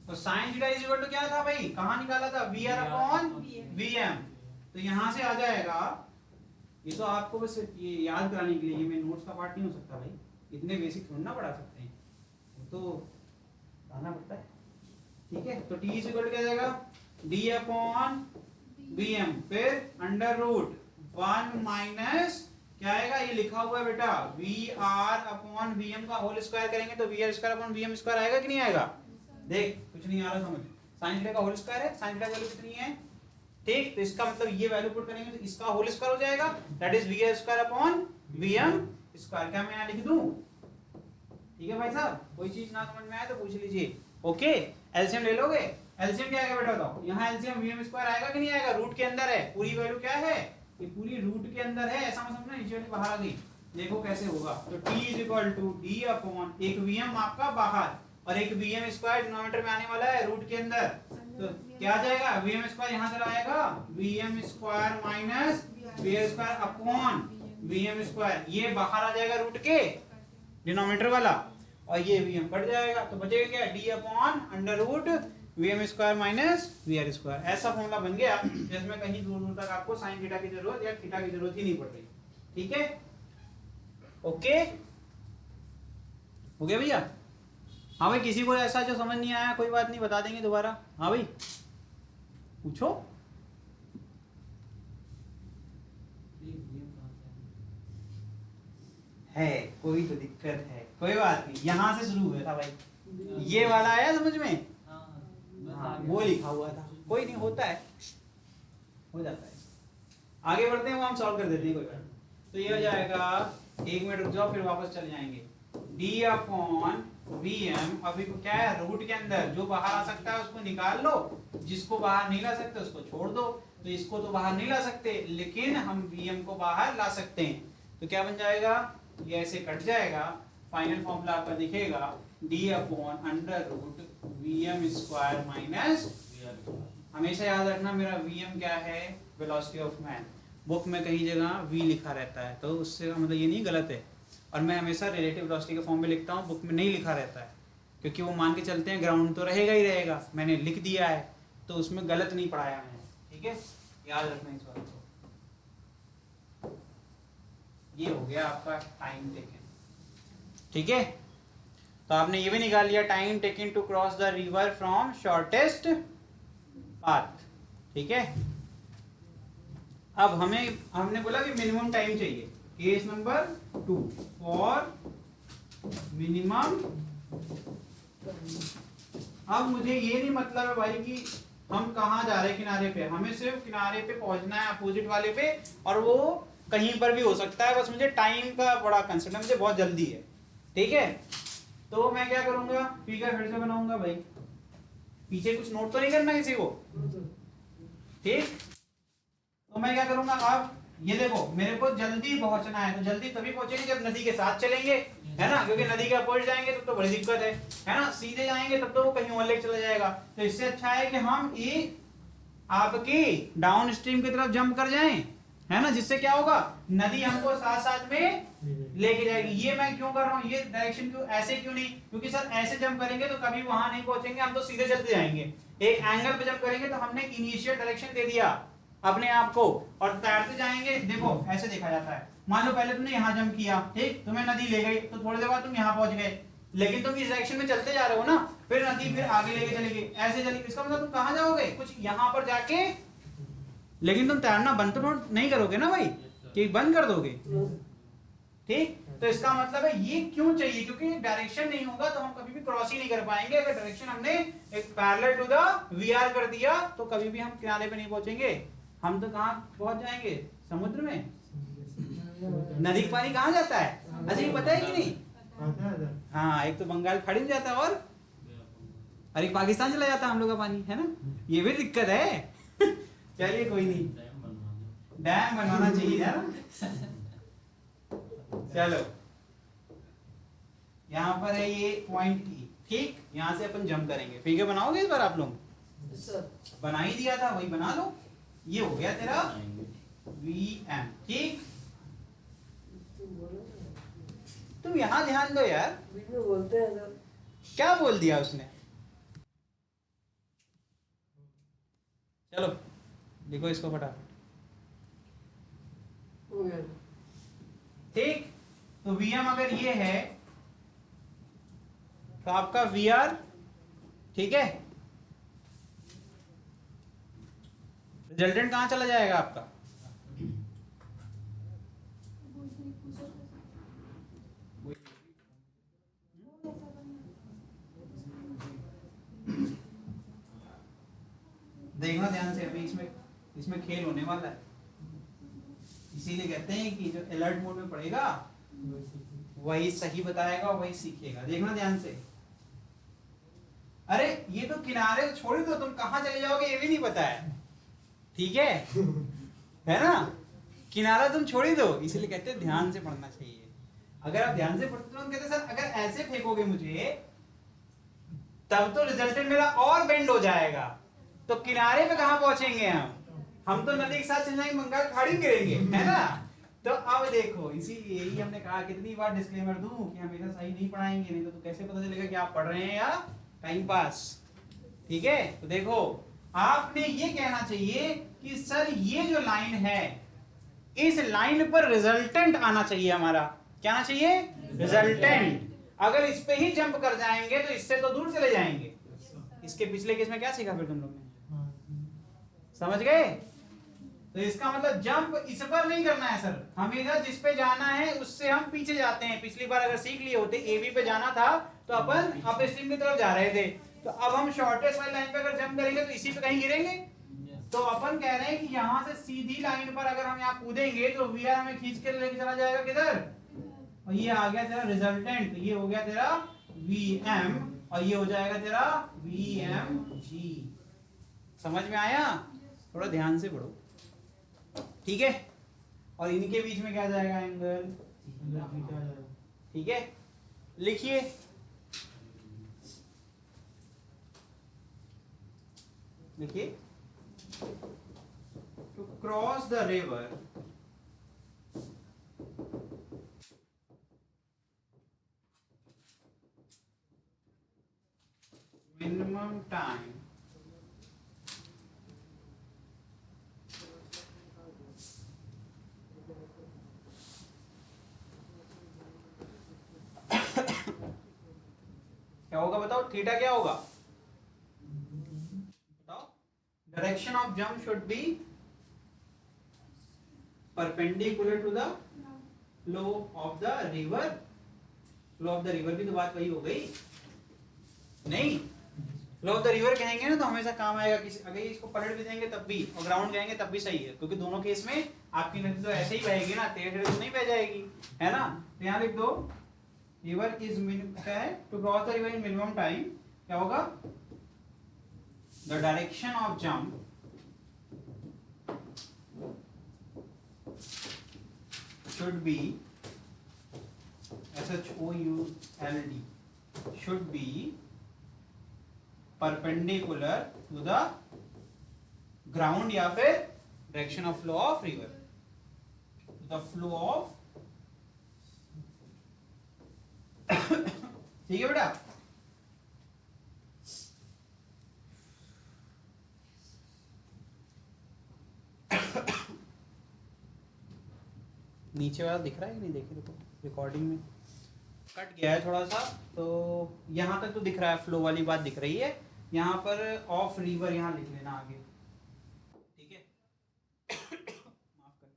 तो sine theta is equal to क्या था भाई? कहां निकाला था? vr upon vm। तो यहां से आ जाएगा, ये तो आपको बस ये याद कराने के लिए, ये मैं नोट्स का पार्ट नहीं हो सकता भाई, इतने बेसिक थोड़ा ना पढ़ा सकते हैं, तो आना पड़ता है। ठीक है, तो t इज इक्वल टू क्या जाएगा? d अपॉन vm, फिर अंडर रूट 1 माइनस क्या आएगा, ये लिखा हुआ है बेटा V R upon V M का होल स्क्वायर करेंगे तो V R square upon V M square आएगा कि नहीं आएगा। देख कुछ नहीं आ रहा समझ, साइन थीटा का होल स्क्वायर है, साइन थीटा की वैल्यू कितनी है, ठीक, तो इसका मतलब ये वैल्यू पुट करेंगे तो इसका होल स्क्वायर हो जाएगा, that is V R square upon V M square. क्या मैं यहाँ लिख दूं, ठीक है भाई साहब, कोई चीज ना समझ में आए तो पूछ लीजिए। ओके, एलसीएम ले लोगे, एलसीएम क्या आएगा बेटा बताओ, यहाँ एलसीएम वीएम स्क्वायर आएगा कि नहीं आएगा, रूट के अंदर है, पूरी वैल्यू क्या है, ये पूरी रूट के अंदर है, ऐसा मत समझना नीचे वाली बाहर आ गई। देखो कैसे होगा, तो t is equal to D upon एक वीएम आपका बाहर और एक वीएम स्क्वायर डिनोमिनेटर में आने वाला है रूट के अंदर, तो क्या आ जाएगा वीएम स्क्वायर यहाँ चला आएगा VM square minus VM square upon VM square, ये बाहर आ जाएगा रूट के डिनोमिनेटर वाला और ये वीएम कट जाएगा, तो बचेगा क्या D upon under root VM square minus VR square. ऐसा फॉर्मूला बन गया जिसमें कहीं दूर दूर तक आपको साइन थीटा की जरूरत या थीटा की जरूरत ही नहीं पड़ रही। ठीक है, ओके हो गया भैया। हाँ भाई, किसी को ऐसा जो समझ नहीं आया कोई बात नहीं, बता देंगे दोबारा। हाँ भाई पूछो। है कोई तो दिक्कत है, कोई बात नहीं, यहां से शुरू हुआ था भाई, ये वाला आया समझ में, हाँ वो लिखा हुआ था, कोई नहीं, होता है, हो जाता है। आगे बढ़ते हैं, वो हम सॉल्व कर देते हैं, कोई बात नहीं। तो ये हो जाएगा, एक मिनट रुक जाओ फिर वापस चले जाएंगे, डी अपॉन वी एम, अभी क्या है रूट के अंदर, जो बाहर आ सकता है उसको निकाल लो, जिसको बाहर नहीं ला सकते उसको छोड़ दो, तो इसको तो बाहर नहीं ला सकते लेकिन हम वी एम को बाहर ला सकते हैं, तो क्या बन जाएगा, ये ऐसे कट जाएगा, फाइनल फॉर्मूला आपका दिखेगा D upon under root V M square minus, हमेशा याद रखना मेरा वी एम क्या है, वेलोसिटी ऑफ मैन, बुक में कहीं जगह वी लिखा रहता है तो उससे मतलब ये नहीं गलत है, और मैं हमेशा रिलेटिव वेलोसिटी के फॉर्म में लिखता हूँ, बुक में नहीं लिखा रहता है, क्योंकि वो मान के चलते हैं ग्राउंड तो रहेगा ही रहेगा, मैंने लिख दिया है तो उसमें गलत नहीं पढ़ाया मैंने। ठीक है, याद रखना इस बात को। ये हो गया आपका टाइम टेकन। ठीक है, तो आपने ये भी निकाल लिया time taken to cross the river from shortest path. ठीक है, अब हमने बोला कि मिनिमम टाइम चाहिए, केस नंबर 2 फॉर मिनिमम। अब मुझे ये नहीं मतलब है भाई कि हम कहाँ जा रहे हैं किनारे पे, हमें सिर्फ किनारे पे पहुंचना है अपोजिट वाले पे, और वो कहीं पर भी हो सकता है, बस मुझे टाइम का बड़ा कंसर्न है, मुझे बहुत जल्दी है। ठीक है, तो मैं क्या करूंगा, फिगर फिर से बनाऊंगा भाई, पीछे कुछ नोट तो नहीं करना किसी को, ठीक, तो मैं क्या करूंगा, अब ये देखो मेरे को जल्दी पहुंचना है, तो जल्दी तभी पहुंचेंगे जब नदी के साथ चलेंगे, है ना, क्योंकि नदी के अपोजिट जाएंगे तब तो बड़ी दिक्कत है ना, सीधे जाएंगे तब तो वो कहीं और लेके चला जाएगा, तो इससे अच्छा है कि हम ये आपकी डाउन स्ट्रीम की तरफ जंप कर जाएं, है ना, जिससे क्या होगा, नदी हमको साथ साथ में लेके जाएगी। ये मैं क्यों कर रहा हूँ, ये डायरेक्शन क्यों, ऐसे क्यों नहीं, क्योंकि सर ऐसे जंप करेंगे तो कभी वहां नहीं पहुंचेंगे, हम तो सीधे चलते जाएंगे, एक एंगल पे जंप करेंगे तो हमने इनिशियल डायरेक्शन दे दिया अपने आप को, और तैरते जाएंगे, देखो ऐसे देखा जाता है, मान लो पहले तुमने यहाँ जंप किया, ठीक, तुम्हें नदी ले गई, तो थोड़ी देर बाद तुम यहाँ पहुंच गए, लेकिन तुम इस डायरेक्शन में चलते जा रहे हो ना, फिर नदी फिर आगे लेके चलेगी, ऐसे चलेगी, इसका मतलब तुम कहाँ जाओगे, कुछ यहाँ पर जाके, लेकिन तुम तैरना बंद तो नहीं करोगे ना भाई, कि बंद कर दोगे, ठीक, तो इसका मतलब है ये क्यों चाहिए, क्योंकि डायरेक्शन नहीं होगा तो हम कभी भी क्रॉस ही नहीं कर पाएंगे, अगर डायरेक्शन हमने एक पैरेलल टू द वीआर कर दिया तो कभी भी हम किनारे पे नहीं पहुंचेंगे, हम तो कहाँ पहुंच जाएंगे, समुद्र में, नदी का पानी कहाँ जाता है, अच्छा ये पता है कि नहीं, हाँ एक तो बंगाल खाड़ी में जाता है और एक पाकिस्तान चला जाता है हम लोग का पानी, है ना, ये भी दिक्कत है चलिए कोई नहीं, डैम बनवाना चाहिए यार। चलो यहाँ पर है ये पॉइंट ई, ठीक, यहाँ से अपन जंप करेंगे, फिगर बनाओगे इस बार आप लोग, बना ही दिया था वही बना लो, ये हो गया तेरा वी एम, ठीक, तुम यहाँ ध्यान दो यार,
बोलते हैं सर,
क्या बोल दिया उसने, चलो लिखो इसको फटाफट, ठीक, तो Vm अगर ये है तो आपका Vr, ठीक है, रिजल्टेंट कहां चला जाएगा आपका, देखना ध्यान से, अभी इसमें खेल होने वाला है, इसीलिए कहते हैं कि जो अलर्ट मोड में पढ़ेगा वही सही बताएगा, वही सीखेगा। देखना ध्यान से। अरे ये तो किनारे तो छोड़ दो, तुम कहां चले जाओगे ये भी नहीं पता है, ठीक है ना? किनारा तुम छोड़ ही दो, इसीलिए कहते हैं ध्यान से पढ़ना चाहिए। अगर आप ध्यान से पढ़ते तो हम कहते सर अगर ऐसे फेंकोगे मुझे तब तो रिजल्टेंट मेरा और बेंड हो जाएगा, तो किनारे पे कहां पहुंचेंगे हम तो नदी के साथ चल जाएंगे, बंगाल खाड़ी में गिरेंगे, है ना? तो अब देखो, इसी यही हमने कहा, कितनी बार डिस्क्लेमर दूं कि हमेशा सही नहीं पढ़ाएंगे, नहीं तो कैसे पता चलेगा कि आप पढ़ रहे हैं या टाइम पास। ठीक है, तो देखो आपने ये कहना चाहिए कि सर ये जो लाइन है, इस लाइन पर रिजल्टेंट आना चाहिए हमारा। क्या आना चाहिए? रिजल्टेंट। अगर इस पे ही जंप कर जाएंगे तो इससे तो दूर चले जाएंगे। इसके पिछले केस में क्या सीखा फिर तुम लोग ने? समझ गए? तो इसका मतलब जंप इस पर नहीं करना है सर, हमेशा जिस पे जाना है उससे हम पीछे जाते हैं। पिछली बार अगर सीख लिए होते एबी पे जाना था तो अपन अप स्ट्रीम की तरफ जा रहे थे, तो अब हम शॉर्टेस्ट वाली लाइन पे अगर जंप करेंगे तो इसी पे कहीं गिरेंगे। तो अपन कह रहे हैं कि यहाँ से सीधी लाइन पर अगर हम यहाँ कूदेंगे तो वी आर हमें खींच के लेके चला जाएगा किधर, और ये आ गया तेरा रिजल्टेंट, ये हो गया तेरा वीएम और ये हो जाएगा तेरा वीएमजी। समझ में आया? थोड़ा ध्यान से पढ़ो, ठीक है? और इनके बीच में क्या जाएगा? एंगल। ठीक है, लिखिए। लिखिए, to cross the river minimum time क्या होगा बताओ? थीटा क्या होगा बताओ? Direction of jump should be perpendicular to the flow of the river. Flow of the river की तो बात वही हो गई नहीं? फ्लो ऑफ द रिवर कहेंगे ना तो हमेशा काम आएगा। किसी अगर इसको पलट भी देंगे तब भी, और ग्राउंड कहेंगे तब भी सही है, क्योंकि दोनों केस में आपकी नदी तो ऐसे ही बहेगी ना, टेढ़े टेढ़े तो नहीं बह जाएगी, है ना? तो यहाँ लिख दो रिवर इज क्या है? To cross the river in minimum time क्या होगा? The direction of jump should be SHOULD should be perpendicular to the ground या फिर direction of flow of river, the flow of ठीक है बेटा? नीचे वाला दिख रहा है कि नहीं? देखिए देखो रिकॉर्डिंग में कट गया है थोड़ा सा, तो यहाँ तक तो दिख रहा है, फ्लो वाली बात दिख रही है। यहाँ पर ऑफ रिवर यहाँ लिख लेना आगे, ठीक है? माफ करना,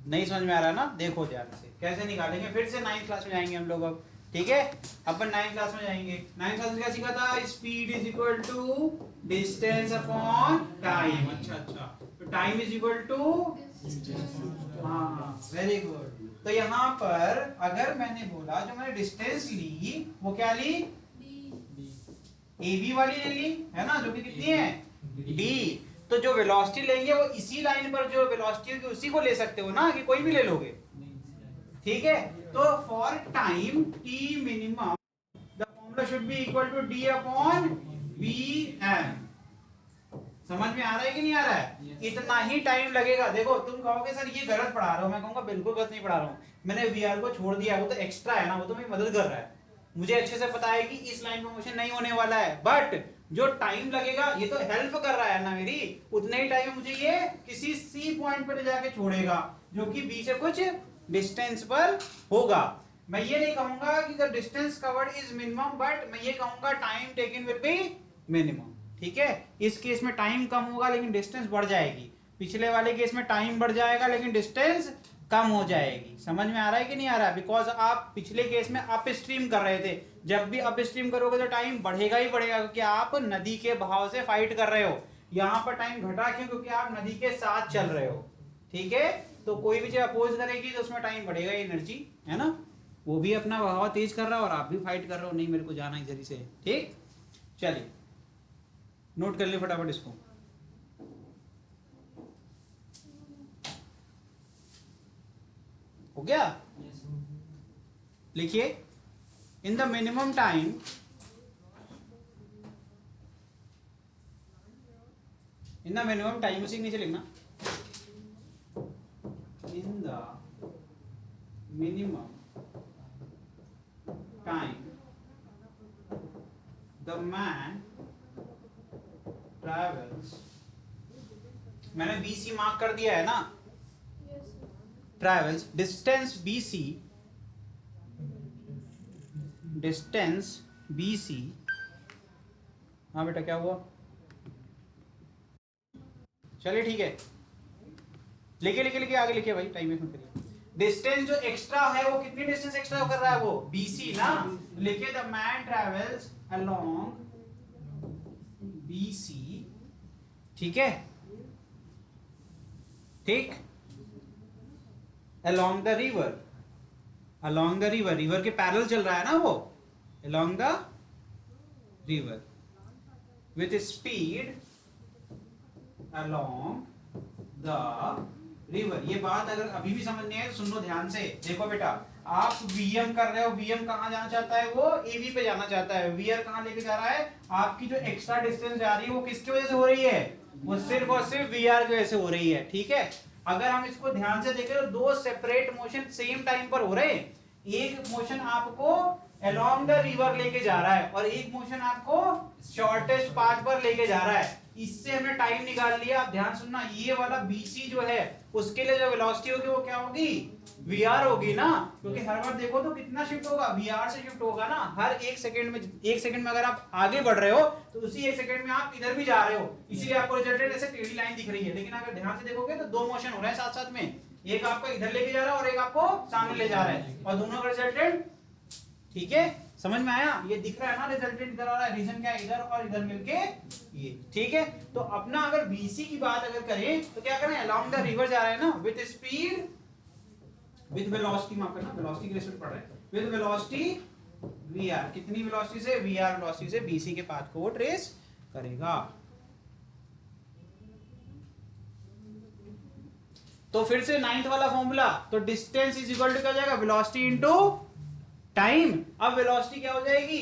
नहीं समझ में आ रहा ना? देखो ध्यान से कैसे निकालेंगे। फिर से 9th क्लास में जाएंगे हम लोग अब, ठीक है? अपन 9th क्लास में जाएंगे। 9th क्लास में क्या सीखा था? Speed is equal to distance upon time. अच्छा, तो टाइम इज इक्वल टू, हाँ वेरी गुड। तो यहाँ पर अगर मैंने बोला जो मैंने डिस्टेंस ली वो क्या ली? AB वाली ले ली, है ना? जो कि कितनी है? D। तो जो वेलोसिटी लेंगे वो इसी लाइन पर जो वेलोसिटी होगी उसी को ले सकते हो ना, कि कोई भी ले लोगे? ठीक है, तो for time t minimum the formula should be equal to D upon VM। समझ में आ रहा है कि नहीं आ रहा है? yes. इतना ही टाइम लगेगा। देखो तुम कहोगे सर ये गलत पढ़ा रहा हूं, मैं कहूंगा बिल्कुल गलत नहीं पढ़ा रहा हूं, मैंने VR को छोड़ दिया, वो तो एक्स्ट्रा है ना, वो तो मेरी मदद कर रहा है। मुझे अच्छे से पता है कि इस लाइन पर मोशन नहीं होने वाला है, बट जो टाइम लगेगा ये तो हेल्प कर रहा है ना मेरी, उतने ही टाइम मुझे ये किसी C पॉइंट पर जाके छोड़ेगा जो कि B से कुछ डिस्टेंस पर होगा। मैं ये नहीं कहूंगा कि the distance covered is minimum, but मैं ये कहूंगा time taken will be minimum. ठीक है, इस केस में टाइम कम होगा लेकिन डिस्टेंस बढ़ जाएगी। पिछले वाले केस में टाइम बढ़ जाएगा लेकिन डिस्टेंस कम हो जाएगी। समझ में आ रहा है कि नहीं आ रहा है? बिकॉज आप पिछले केस में अप स्ट्रीम कर रहे थे, जब भी अप स्ट्रीम करोगे तो टाइम बढ़ेगा ही बढ़ेगा, क्योंकि आप नदी के बहाव से फाइट कर रहे हो। यहाँ पर टाइम घटा क्यों? क्योंकि आप नदी के साथ चल रहे हो। ठीक है, तो कोई भी चीज अपोज करेगी तो उसमें टाइम बढ़ेगा, एनर्जी है ना। वो भी अपना बहाव तेज कर रहा है और आप भी फाइट कर रहे हो, नहीं मेरे को जाना इधर ही से। ठीक, चलिए नोट कर ले फटाफट इसको। हो गया? लिखिए, इन द मिनिमम टाइम उसी के नीचे लिखना, in the minimum time the man travels, मैंने BC मार्क कर दिया है ना, ट्रैवल्स डिस्टेंस BC। हाँ बेटा क्या हुआ? चलिए ठीक है, लिखिए आगे लिखिए भाई, टाइम वेस्ट मत करिए। डिस्टेंस जो एक्स्ट्रा है वो कितनी डिस्टेंस एक्स्ट्रा कर रहा है? वो BC ना। लिखिए the man travels along BC। ठीक है, ठीक, along the river रिवर के पैरेलल चल रहा है ना वो, along the river with speed along the river। ये बात अगर अभी भी समझ नहीं है तो सुन लो ध्यान से। देखो बेटा, आप VM कर रहे हो, VM कहाँ जाना चाहता है? वो AV पे जाना चाहता है। VR कहाँ लेके जा रहा है? आपकी जो एक्स्ट्रा डिस्टेंस जा रही है वो किसकी वजह से हो रही है? वो सिर्फ और सिर्फ VR की वजह से हो रही है। ठीक है, अगर हम इसको ध्यान से देखें तो दो सेपरेट मोशन सेम टाइम पर हो रहे हैं। एक मोशन आपको अलोंग द रिवर लेके जा रहा है और एक मोशन आपको शॉर्टेस्ट पाथ पर लेके जा रहा है। इससे हमने टाइम निकाल लिया। आप ध्यान सुनना, ये वाला BC जो है उसके लिए जो वेलोसिटी होगी वो क्या होगी? VR होगी ना, क्योंकि हर बार देखो तो कितना शिफ्ट होगा? VR से शिफ्ट होगा ना। हर एक सेकंड में अगर आप आगे बढ़ रहे हो तो उसी एक सेकंड में आप इधर भी जा रहे हो, इसीलिए आपको रिजल्टेंट ऐसे टेढ़ी लाइन दिख रही है। लेकिन अगर ध्यान से देखोगे तो दो मोशन हो रहे हैं साथ साथ में, एक आपका इधर लेके जा रहा है और एक आपको सामने ले जा रहा है, और दोनों का रिजल्टेंट, ठीक है, समझ में आया? ये दिख रहा है ना, रिजल्टेंट इधर आ रहा है, रीजन क्या है? इधर और इधर मिलके ये। ठीक है, तो अपना अगर BC की बात अगर करें तो क्या करें? अलोंग द रिवर जा रहे हैं ना, विद स्पीड, विद वेलोसिटी, माफ करना वेलोसिटी की रेस्पेक्ट पढ़ रहे हैं, विद वेलोसिटी VR। कितनी वेलोसिटी से? VR वेलोसिटी से BC के पाथ को वो ट्रेस करेगा। तो फिर से 9th वाला फॉर्मूला, तो डिस्टेंस इज इक्वल टू क्या हो जाएगा? Velocity into time. अब वेलोसिटी क्या हो जाएगी?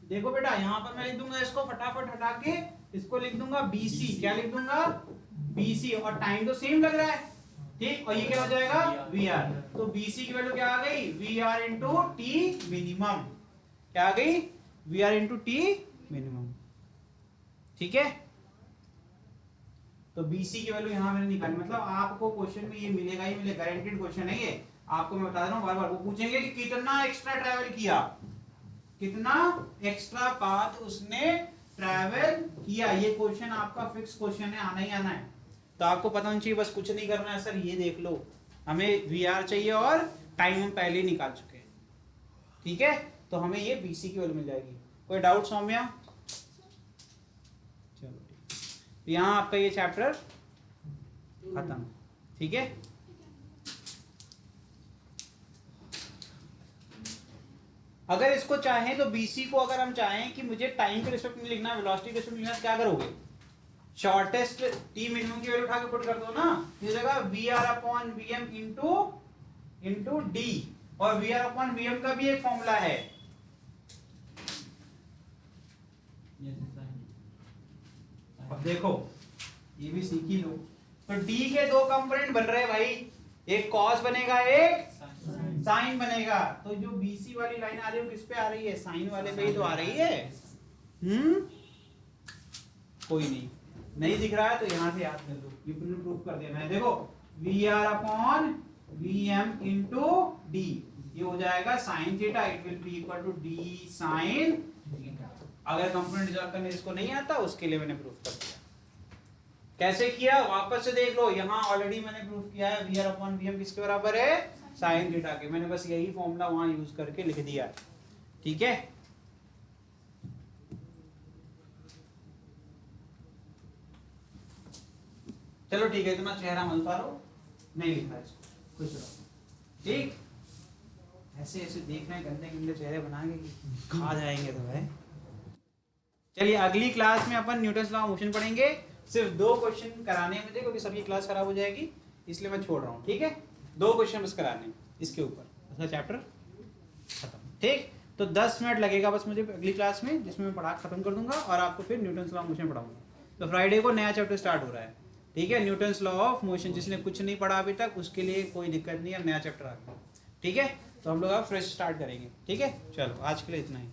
देखो बेटा, यहां पर मैं लिख दूंगा इसको, फटाफट हटा के इसको लिख दूंगा BC। क्या लिख दूंगा? BC। और टाइम तो सेम लग रहा है, ठीक, और ये क्या हो जाएगा? VR। तो BC की वैल्यू क्या आ गई? VR into T minimum. क्या आ गई? VR into T minimum. ठीक है, तो BC की वैल्यू यहां मैंने निकाली। मतलब आपको क्वेश्चन में ये मिलेगा ही मिलेगा, गारंटीड क्वेश्चन है ये। आपको मैं बता रहा हूं, बार बार वो पूछेंगे कि कितना एक्स्ट्रा ट्रैवल किया, कितना एक्स्ट्रा पाथ उसने ट्रैवल किया। ये क्वेश्चन आपका फिक्स क्वेश्चन है, आना ही आना है। तो आपको पता नहीं चाहिए, बस कुछ नहीं करना है सर, ये देख लो हमें VR चाहिए और टाइम हम पहले ही निकाल चुके हैं। ठीक है, तो हमें ये BC की वैल्यू मिल जाएगी। कोई डाउट सौम्या? चलो ठीक, तो यहाँ आपका ये चैप्टर खत्म। ठीक है, अगर इसको चाहें तो BC को अगर हम चाहें कि मुझे टाइम के रिस्पेक्ट में लिखना, वेलोसिटी के रिस्पेक्ट में लिखना, क्या करोगे? शॉर्टेस्ट T मिनिमम की वैल्यू उठा के पुट कर दो ना, ये जगह VR upon VM into D, और VR अपॉन VM का भी एक फॉर्मूला है। अब देखो ये भी सीख ही लो। तो D के दो कंपोनेंट बन रहे हैं भाई, एक कॉस बनेगा, एक साइन बनेगा। तो जो BC वाली लाइन आ रही है किस पे आ रही है? साइन वाले पे ही तो आ रही है। कोई नहीं दिख रहा है तो यहां से याद कर लो, ये प्रूफ कर दिया मैंने। देखो VR upon VM into D, ये हो जाएगा sine theta, it will be equal to D sine theta. अगर कंपोनेंट रिजॉल्व करने जिसको नहीं आता उसके लिए मैंने प्रूफ कर दिया। कैसे किया वापस से देख लो, यहाँ ऑलरेडी मैंने प्रूफ किया है V R upon V M किसके बराबर है, साइन थीटा के। मैंने बस यही फॉर्मूला वहां यूज करके लिख दिया है, ठीक है। चलो ठीक है, इतना चेहरा मत उतारो, नहीं लिखा इसको, खुश रहो, ठीक। ऐसे ऐसे देख रहे हैं गंदे गंदे चेहरे बना के खा जाएंगे तो भाई। चलिए अगली क्लास में अपन न्यूटन्स लॉ ऑफ मोशन पढ़ेंगे, सिर्फ 2 क्वेश्चन कराने में थे क्योंकि सबकी क्लास खराब हो जाएगी इसलिए मैं छोड़ रहा हूँ, ठीक है। 2 क्वेश्चन बस कराने इसके ऊपर, उसका चैप्टर खत्म, ठीक। तो 10 मिनट लगेगा बस मुझे अगली क्लास में, जिसमें मैं पढ़ा खत्म कर दूंगा और आपको फिर न्यूटन्स लॉ ऑफ मोशन पढ़ाऊंगा। तो फ्राइडे को नया चैप्टर स्टार्ट हो रहा है, ठीक है, न्यूटन्स लॉ ऑफ मोशन। जिसने कुछ नहीं पढ़ा अभी तक उसके लिए कोई दिक्कत नहीं है, नया चैप्टर आ गया, ठीक है। तो हम लोग अब फ्रेश स्टार्ट करेंगे, ठीक है। चलो आज के लिए इतना ही।